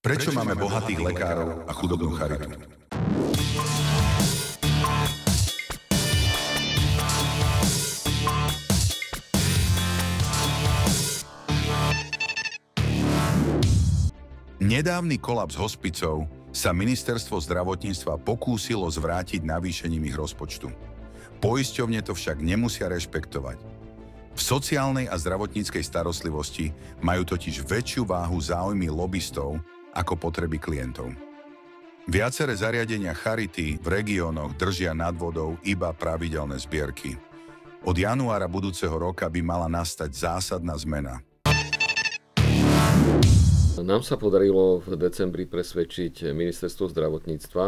Prečo máme bohatých lekárov a chudobnú charitu? Nedávny kolaps hospicov sa ministerstvo zdravotníctva pokúsilo zvrátiť navýšením ich rozpočtu. Poisťovne to však nemusia rešpektovať. V sociálnej a zdravotníckej starostlivosti majú totiž väčšiu váhu záujmy lobistov ako potreby klientov. Viaceré zariadenia charity v regiónoch držia nad vodou iba pravidelné zbierky. Od januára budúceho roka by mala nastať zásadná zmena. Nám sa podarilo v decembri presvedčiť ministerstvo zdravotníctva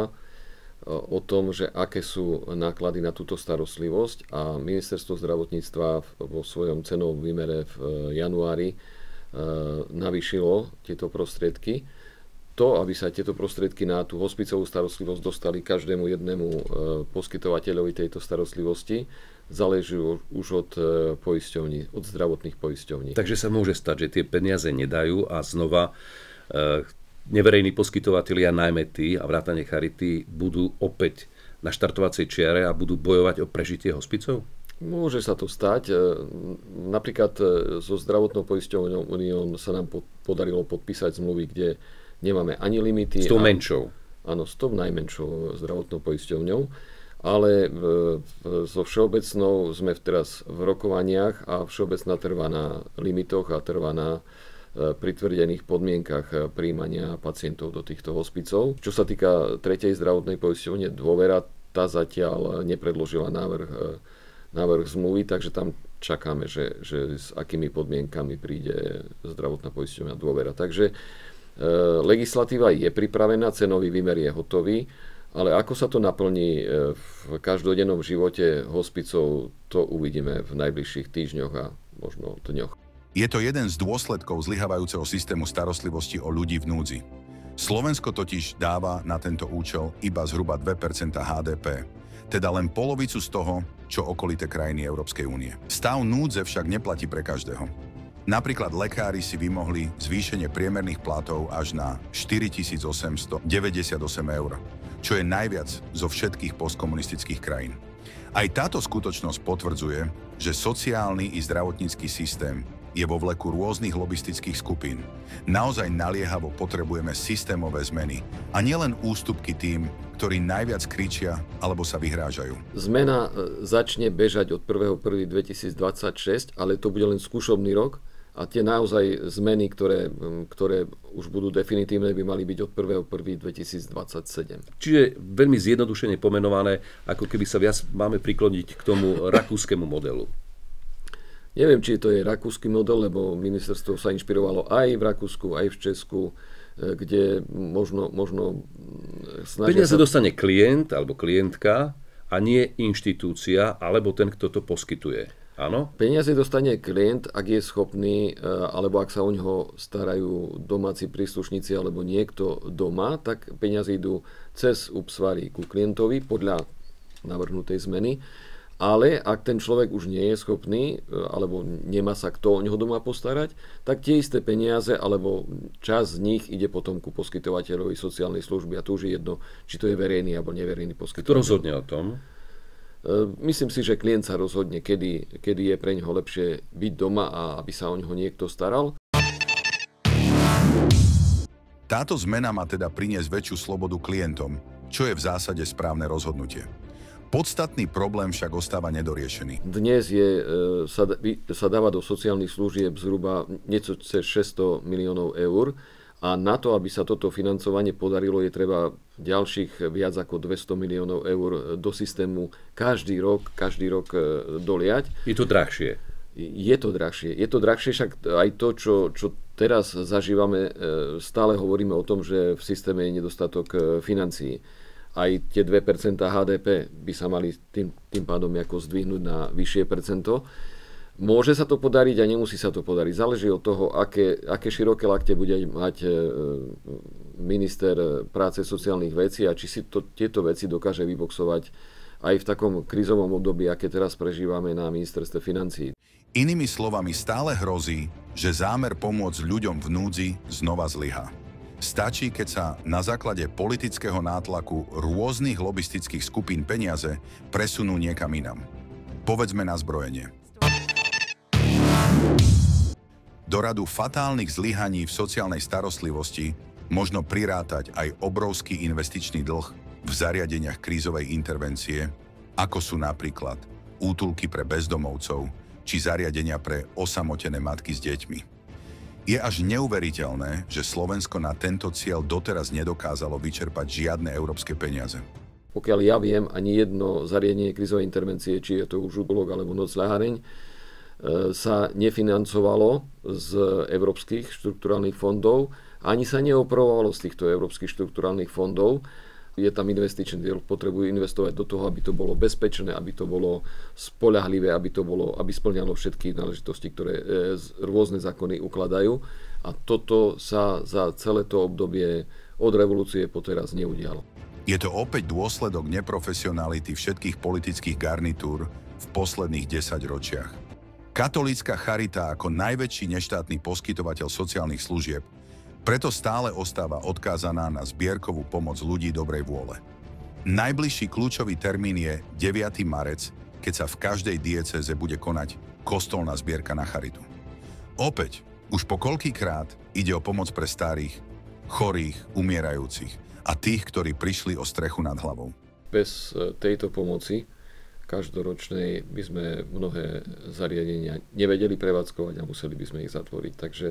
o tom, že aké sú náklady na túto starostlivosť, a ministerstvo zdravotníctva vo svojom cenovom výmere v januári navýšilo tieto prostriedky. To, aby sa tieto prostriedky na tú hospicovú starostlivosť dostali každému jednému poskytovateľovi tejto starostlivosti, záleží už od poisťovní, od zdravotných poisťovní. Takže sa môže stať, že tie peniaze nedajú a znova neverejní poskytovatelia, najmä tí a vrátane charity, budú opäť na štartovacej čiare a budú bojovať o prežitie hospicov? Môže sa to stať. Napríklad so zdravotnou poisťovňou Unión sa nám podarilo podpísať zmluvy, kde nemáme ani limity. S tou menšou? Áno, s tou najmenšou zdravotnou poisťovňou. Ale so všeobecnou sme teraz v rokovaniach a všeobecná trvá na limitoch a trvá na pritvrdených podmienkach príjmania pacientov do týchto hospicov. Čo sa týka tretej zdravotnej poisťovne Dôvera, tá zatiaľ nepredložila návrh zmluvy, takže tam čakáme, že s akými podmienkami príde zdravotná poisťovňa Dôvera. Takže legislatíva je pripravená, cenový výmer je hotový, ale ako sa to naplní v každodennom živote hospicov, to uvidíme v najbližších týždňoch a možno dňoch. Je to jeden z dôsledkov zlyhávajúceho systému starostlivosti o ľudí v núdzi. Slovensko totiž dáva na tento účel iba zhruba 2% HDP, teda len polovicu z toho, čo okolité krajiny Európskej únie. Stav núdze však neplatí pre každého. Napríklad lekári si vymohli zvýšenie priemerných platov až na 4898 eur, čo je najviac zo všetkých postkomunistických krajín. Aj táto skutočnosť potvrdzuje, že sociálny i zdravotnícky systém je vo vleku rôznych lobistických skupín. Naozaj naliehavo potrebujeme systémové zmeny a nielen ústupky tým, ktorí najviac kričia alebo sa vyhrážajú. Zmena začne bežať od 1.1.2026, ale to bude len skúšobný rok. A tie naozaj zmeny, ktoré už budú definitívne, by mali byť od 1.1.2027. Čiže veľmi zjednodušene pomenované, ako keby sa viac máme prikloniť k tomu rakúskemu modelu. Neviem, či to je rakúsky model, lebo ministerstvo sa inšpirovalo aj v Rakúsku, aj v Česku, kde možno snažia Peniaze dostane klient alebo klientka a nie inštitúcia alebo ten, kto to poskytuje. Áno? Peniaze dostane klient, ak je schopný, alebo ak sa o ňoho starajú domáci príslušníci alebo niekto doma, tak peniaze idú cez UPSVARy ku klientovi podľa navrhnutej zmeny. Ale ak ten človek už nie je schopný, alebo nemá sa kto o ňoho doma postarať, tak tie isté peniaze, alebo časť z nich ide potom ku poskytovateľovi sociálnej služby. A tu už je jedno, či to je verejný alebo neverejný poskytovateľ. Kto rozhodne o tom? Myslím si, že klient sa rozhodne, kedy je pre ňoho lepšie byť doma a aby sa o ňoho niekto staral. Táto zmena má teda priniesť väčšiu slobodu klientom, čo je v zásade správne rozhodnutie. Podstatný problém však ostáva nedoriešený. Dnes sa dáva do sociálnych služieb zhruba niečo cez 600 miliónov eur. A na to, aby sa toto financovanie podarilo, je treba ďalších viac ako 200 miliónov eur do systému každý rok doliať. Je to drahšie? Je to drahšie. Je to drahšie, však aj to, čo teraz zažívame, stále hovoríme o tom, že v systéme je nedostatok financií. Aj tie 2% HDP by sa mali tým pádom ako zdvihnúť na vyššie percento. Môže sa to podariť a nemusí sa to podariť. Záleží od toho, aké široké lakte bude mať minister práce sociálnych vecí a či si tieto veci dokáže vyboxovať aj v takom krízovom období, aké teraz prežívame na ministerstve financií. Inými slovami, stále hrozí, že zámer pomôcť ľuďom v núdzi znova zlyhá. Stačí, keď sa na základe politického nátlaku rôznych lobistických skupín peniaze presunú niekam inam. Povedzme na zbrojenie. Do radu fatálnych zlyhaní v sociálnej starostlivosti možno prirátať aj obrovský investičný dlh v zariadeniach krízovej intervencie, ako sú napríklad útulky pre bezdomovcov či zariadenia pre osamotené matky s deťmi. Je až neuveriteľné, že Slovensko na tento cieľ doteraz nedokázalo vyčerpať žiadne európske peniaze. Pokiaľ ja viem, ani jedno zariadenie krízovej intervencie, či je to už útulok alebo nocľaháreň, sa nefinancovalo z európskych štrukturálnych fondov, ani sa neopravovalo z týchto európskych štrukturálnych fondov. Je tam investičný diel, potrebujú investovať do toho, aby to bolo bezpečné, aby to bolo spoľahlivé, aby splňalo všetky náležitosti, ktoré rôzne zákony ukladajú. A toto sa za celé to obdobie od revolúcie po teraz neudialo. Je to opäť dôsledok neprofesionality všetkých politických garnitúr v posledných 10 ročiach. Katolícka charita ako najväčší neštátny poskytovateľ sociálnych služieb preto stále ostáva odkázaná na zbierkovú pomoc ľudí dobrej vôle. Najbližší kľúčový termín je 9. marec, keď sa v každej diecéze bude konať kostolná zbierka na charitu. Opäť, už po koľkýkrát ide o pomoc pre starých, chorých, umierajúcich a tých, ktorí prišli o strechu nad hlavou. Bez tejto pomoci každoročnej by sme mnohé zariadenia nevedeli prevádzkovať a museli by sme ich zatvoriť. Takže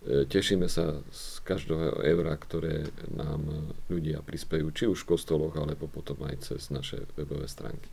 tešíme sa z každého eura, ktoré nám ľudia prispejú, či už v kostoloch, alebo potom aj cez naše webové stránky.